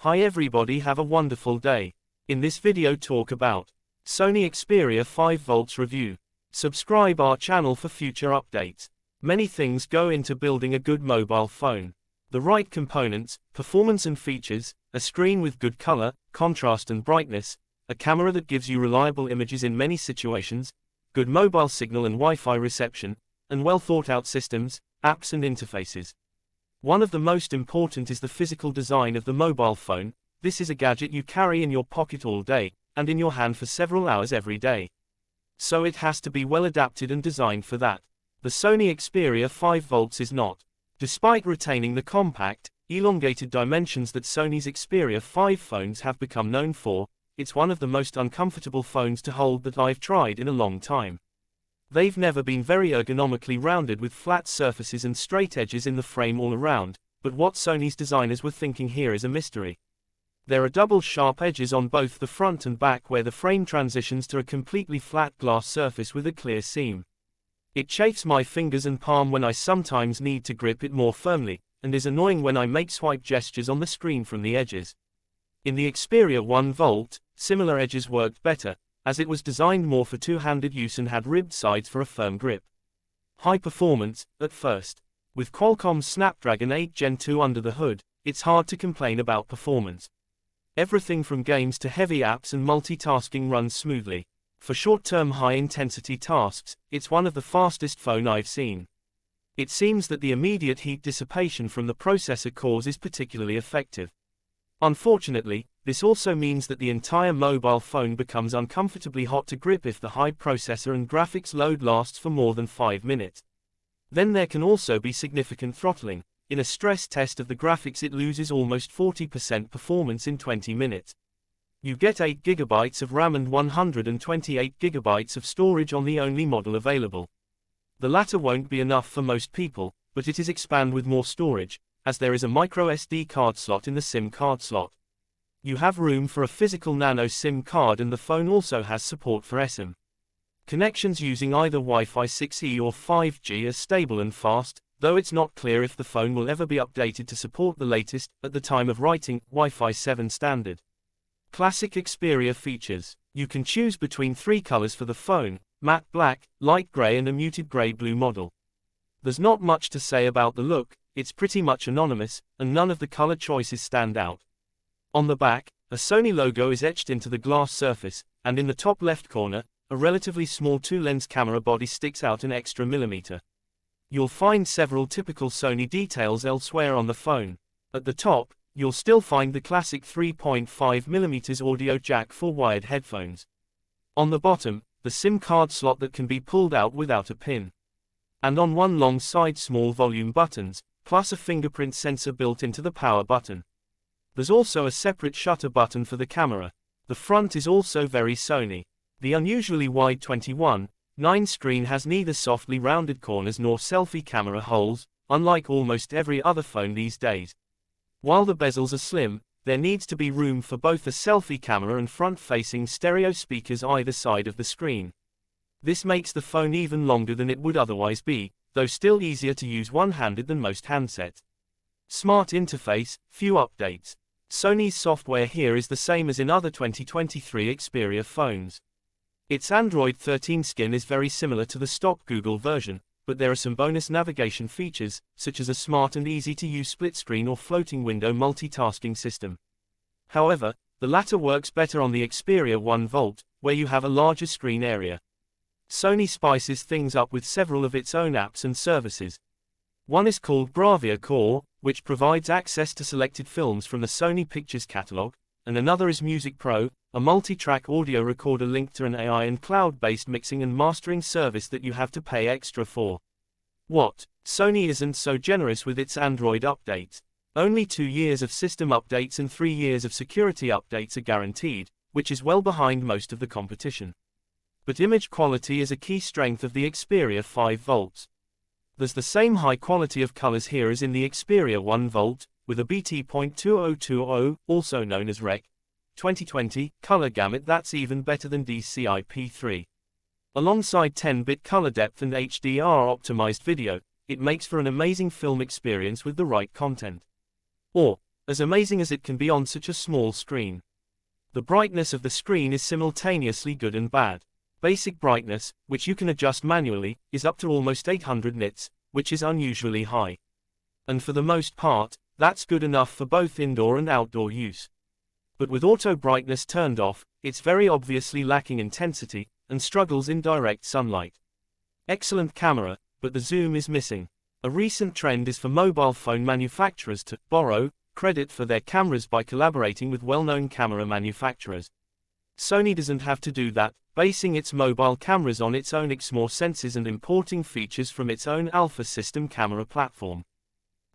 Hi everybody, have a wonderful day. In this video talk about Sony Xperia 5 volts review. Subscribe our channel for future updates. Many things go into building a good mobile phone. The right components, performance and features, a screen with good color, contrast and brightness, a camera that gives you reliable images in many situations, good mobile signal and Wi-Fi reception, and well thought out systems, apps and interfaces. One of the most important is the physical design of the mobile phone. This is a gadget you carry in your pocket all day, and in your hand for several hours every day. So it has to be well adapted and designed for that. The Sony Xperia 5 volts is not. Despite retaining the compact, elongated dimensions that Sony's Xperia 5 phones have become known for, it's one of the most uncomfortable phones to hold that I've tried in a long time. They've never been very ergonomically rounded with flat surfaces and straight edges in the frame all around, but what Sony's designers were thinking here is a mystery. There are double sharp edges on both the front and back where the frame transitions to a completely flat glass surface with a clear seam. It chafes my fingers and palm when I sometimes need to grip it more firmly, and is annoying when I make swipe gestures on the screen from the edges. In the Xperia 1 volt, similar edges worked better, as it was designed more for two-handed use and had ribbed sides for a firm grip. High performance, at first. With Qualcomm's Snapdragon 8 Gen 2 under the hood, it's hard to complain about performance. Everything from games to heavy apps and multitasking runs smoothly. For short-term high-intensity tasks, it's one of the fastest phone I've seen. It seems that the immediate heat dissipation from the processor cores is particularly effective. Unfortunately, this also means that the entire mobile phone becomes uncomfortably hot to grip if the high processor and graphics load lasts for more than 5 minutes. Then there can also be significant throttling. In a stress test of the graphics, it loses almost 40% performance in 20 minutes. You get 8 GB of RAM and 128 GB of storage on the only model available. The latter won't be enough for most people, but it is expand with more storage, as there is a micro SD card slot in the SIM card slot. You have room for a physical nano SIM card, and the phone also has support for eSIM. Connections using either Wi-Fi 6E or 5G are stable and fast, though it's not clear if the phone will ever be updated to support the latest, at the time of writing, Wi-Fi 7 standard. Classic Xperia features. You can choose between 3 colors for the phone: matte black, light gray and a muted gray-blue model. There's not much to say about the look, it's pretty much anonymous, and none of the color choices stand out. On the back, a Sony logo is etched into the glass surface, and in the top left corner, a relatively small 2-lens camera body sticks out an extra millimeter. You'll find several typical Sony details elsewhere on the phone. At the top, you'll still find the classic 3.5mm audio jack for wired headphones. On the bottom, the SIM card slot that can be pulled out without a pin. And on one long side, small volume buttons, plus a fingerprint sensor built into the power button. There's also a separate shutter button for the camera. The front is also very Sony. The unusually wide 21:9 screen has neither softly rounded corners nor selfie camera holes, unlike almost every other phone these days. While the bezels are slim, there needs to be room for both a selfie camera and front-facing stereo speakers either side of the screen. This makes the phone even longer than it would otherwise be, though still easier to use one-handed than most handsets. Smart interface, few updates. Sony's software here is the same as in other 2023 Xperia phones. Its Android 13 skin is very similar to the stock Google version, but there are some bonus navigation features, such as a smart and easy-to-use split-screen or floating window multitasking system. However, the latter works better on the Xperia 1 volt, where you have a larger screen area. Sony spices things up with several of its own apps and services. One is called Bravia Core, which provides access to selected films from the Sony Pictures catalog, and another is Music Pro, a multi-track audio recorder linked to an AI and cloud-based mixing and mastering service that you have to pay extra for. What? Sony isn't so generous with its Android updates. Only 2 years of system updates and 3 years of security updates are guaranteed, which is well behind most of the competition. But image quality is a key strength of the Xperia 5 volts. There's the same high quality of colors here as in the Xperia 1 volt, with a BT.2020, also known as Rec. 2020, color gamut that's even better than DCI-P3. Alongside 10-bit color depth and HDR-optimized video, it makes for an amazing film experience with the right content. Or, as amazing as it can be on such a small screen. The brightness of the screen is simultaneously good and bad. Basic brightness, which you can adjust manually, is up to almost 800 nits, which is unusually high. And for the most part, that's good enough for both indoor and outdoor use. But with auto brightness turned off, it's very obviously lacking intensity, and struggles in direct sunlight. Excellent camera, but the zoom is missing. A recent trend is for mobile phone manufacturers to borrow credit for their cameras by collaborating with well-known camera manufacturers. Sony doesn't have to do that, basing its mobile cameras on its own XMOR sensors and importing features from its own Alpha system camera platform.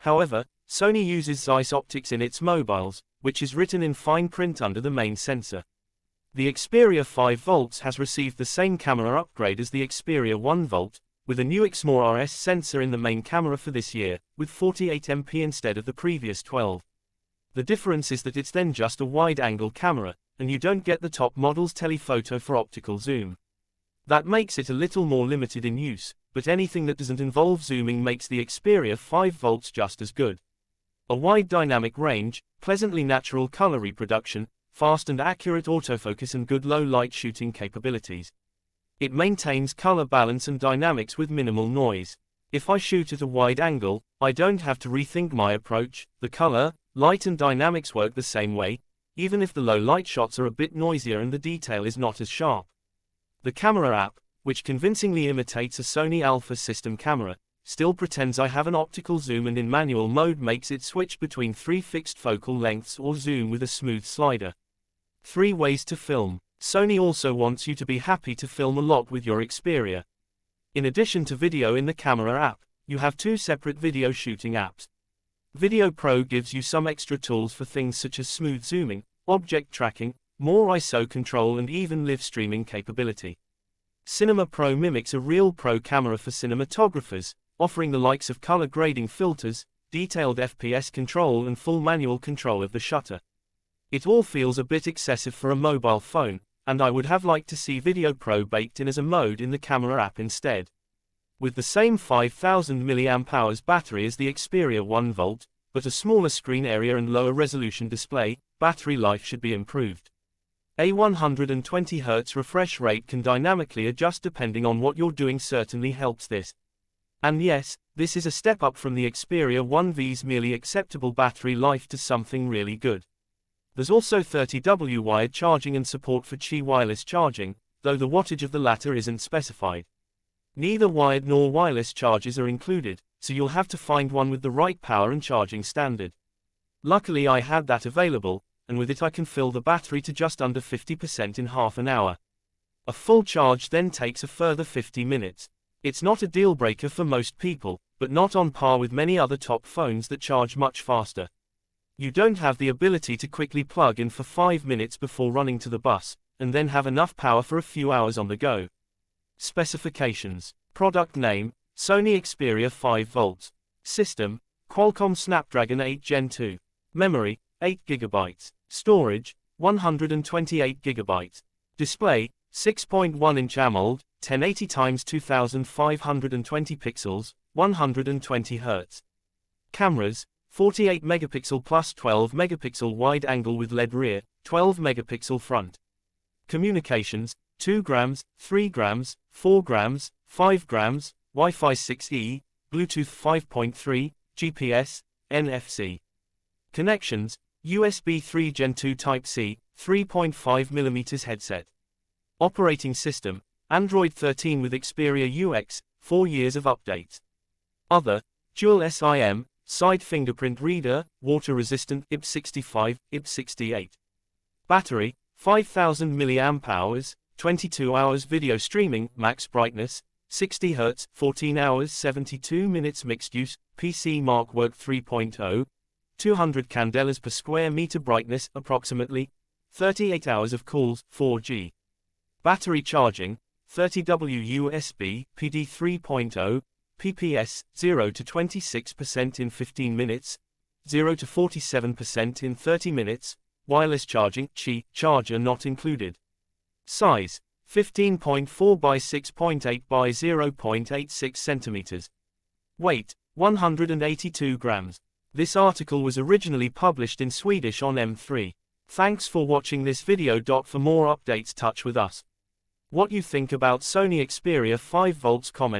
However, Sony uses Zeiss optics in its mobiles, which is written in fine print under the main sensor. The Xperia 5V has received the same camera upgrade as the Xperia 1V, with a new XMOR RS sensor in the main camera for this year, with 48MP instead of the previous 12. The difference is that it's then just a wide-angle camera, and you don't get the top model's telephoto for optical zoom. That makes it a little more limited in use, but anything that doesn't involve zooming makes the Xperia 5V just as good. A wide dynamic range, pleasantly natural color reproduction, fast and accurate autofocus and good low-light shooting capabilities. It maintains color balance and dynamics with minimal noise. If I shoot at a wide angle, I don't have to rethink my approach. The color, light and dynamics work the same way, even if the low-light shots are a bit noisier and the detail is not as sharp. The camera app, which convincingly imitates a Sony Alpha system camera, still pretends I have an optical zoom and in manual mode makes it switch between 3 fixed focal lengths or zoom with a smooth slider. 3 ways to film. Sony also wants you to be happy to film a lot with your Xperia. In addition to video in the camera app, you have 2 separate video shooting apps. Video Pro gives you some extra tools for things such as smooth zooming, object tracking, more ISO control and even live streaming capability. Cinema Pro mimics a real pro camera for cinematographers, offering the likes of color grading filters, detailed FPS control and full manual control of the shutter. It all feels a bit excessive for a mobile phone, and I would have liked to see Video Pro baked in as a mode in the camera app instead. With the same 5000 mAh battery as the Xperia 1V, but a smaller screen area and lower resolution display, battery life should be improved. A 120Hz refresh rate can dynamically adjust depending on what you're doing certainly helps this. And yes, this is a step up from the Xperia 1V's merely acceptable battery life to something really good. There's also 30W wired charging and support for Qi wireless charging, though the wattage of the latter isn't specified. Neither wired nor wireless chargers are included, so you'll have to find one with the right power and charging standard. Luckily I had that available, and with it I can fill the battery to just under 50% in half an hour. A full charge then takes a further 50 minutes. It's not a deal breaker for most people, but not on par with many other top phones that charge much faster. You don't have the ability to quickly plug in for 5 minutes before running to the bus, and then have enough power for a few hours on the go. Specifications. Product name, Sony Xperia 5V. System, Qualcomm Snapdragon 8 Gen 2. Memory, 8GB. Storage, 128GB. Display, 6.1-inch AMOLED, 1080x2520 pixels, 120 Hz. Cameras, 48 megapixel plus 12 megapixel wide angle with LED rear, 12 megapixel front. Communications, 2 grams, 3 grams, 4 grams, 5 grams, Wi-Fi 6E, Bluetooth 5.3, GPS, NFC. Connections, USB 3 Gen 2 Type-C, 3.5mm headset. Operating system, Android 13 with Xperia UX, 4 years of updates. Other, dual SIM, side fingerprint reader, water-resistant, IP65, IP68. Battery, 5000 mAh, 22 hours video streaming, max brightness, 60 Hz, 14 hours 72 minutes mixed use, PC Mark Work 3.0, 200 candelas per square meter brightness, approximately, 38 hours of calls, 4G. Battery charging, 30W USB, PD 3.0, PPS, 0 to 26% in 15 minutes, 0 to 47% in 30 minutes, wireless charging, Qi, charger not included. Size, 15.4 by 6.8 by 0.86 centimeters. Weight, 182 grams. This article was originally published in Swedish on M3. Thanks for watching this video. For more updates, touch with us. What you think about Sony Xperia 5 volts, comment.